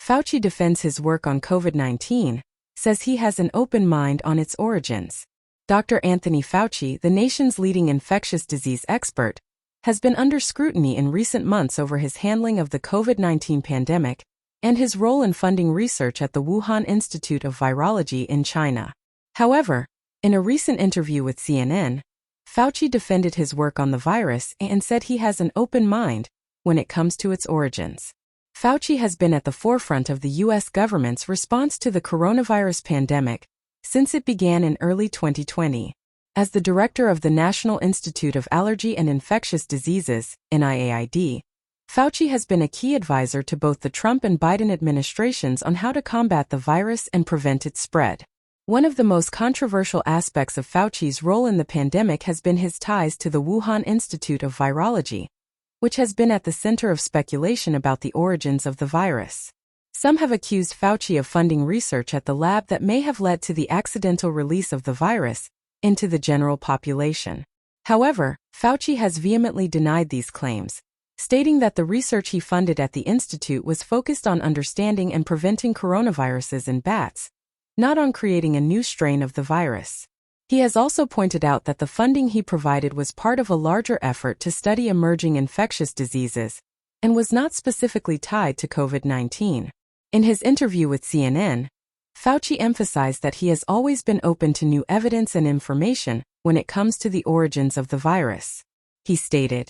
Fauci defends his work on COVID-19, says he has an open mind on its origins. Dr. Anthony Fauci, the nation's leading infectious disease expert, has been under scrutiny in recent months over his handling of the COVID-19 pandemic and his role in funding research at the Wuhan Institute of Virology in China. However, in a recent interview with CNN, Fauci defended his work on the virus and said he has an open mind when it comes to its origins. Fauci has been at the forefront of the U.S. government's response to the coronavirus pandemic since it began in early 2020. As the director of the National Institute of Allergy and Infectious Diseases, NIAID, Fauci has been a key advisor to both the Trump and Biden administrations on how to combat the virus and prevent its spread. One of the most controversial aspects of Fauci's role in the pandemic has been his ties to the Wuhan Institute of Virology, which has been at the center of speculation about the origins of the virus. Some have accused Fauci of funding research at the lab that may have led to the accidental release of the virus into the general population. However, Fauci has vehemently denied these claims, stating that the research he funded at the institute was focused on understanding and preventing coronaviruses in bats, not on creating a new strain of the virus. He has also pointed out that the funding he provided was part of a larger effort to study emerging infectious diseases and was not specifically tied to COVID-19. In his interview with CNN, Fauci emphasized that he has always been open to new evidence and information when it comes to the origins of the virus. He stated,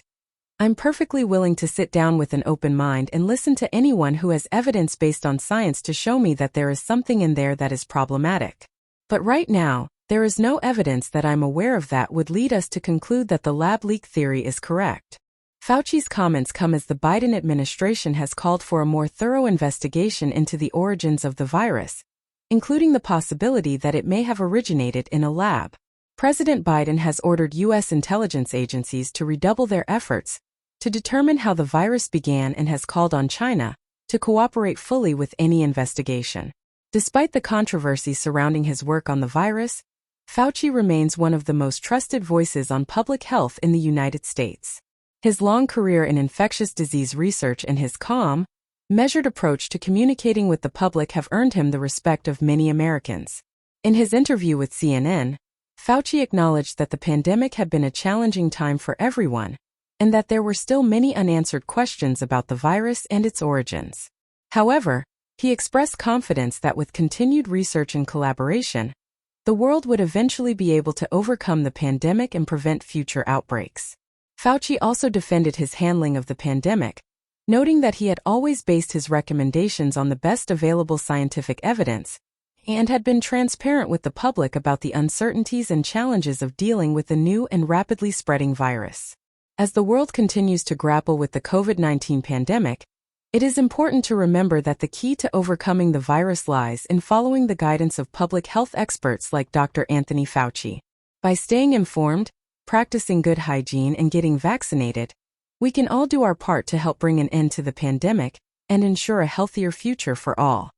"I'm perfectly willing to sit down with an open mind and listen to anyone who has evidence based on science to show me that there is something in there that is problematic. But right now, there is no evidence that I'm aware of that would lead us to conclude that the lab leak theory is correct." Fauci's comments come as the Biden administration has called for a more thorough investigation into the origins of the virus, including the possibility that it may have originated in a lab. President Biden has ordered U.S. intelligence agencies to redouble their efforts to determine how the virus began and has called on China to cooperate fully with any investigation. Despite the controversy surrounding his work on the virus, Fauci remains one of the most trusted voices on public health in the United States. His long career in infectious disease research and his calm, measured approach to communicating with the public have earned him the respect of many Americans. In his interview with CNN, Fauci acknowledged that the pandemic had been a challenging time for everyone, and that there were still many unanswered questions about the virus and its origins. However, he expressed confidence that with continued research and collaboration, the world would eventually be able to overcome the pandemic and prevent future outbreaks. Fauci also defended his handling of the pandemic, noting that he had always based his recommendations on the best available scientific evidence and had been transparent with the public about the uncertainties and challenges of dealing with the new and rapidly spreading virus. As the world continues to grapple with the COVID-19 pandemic, it is important to remember that the key to overcoming the virus lies in following the guidance of public health experts like Dr. Anthony Fauci. By staying informed, practicing good hygiene, and getting vaccinated, we can all do our part to help bring an end to the pandemic and ensure a healthier future for all.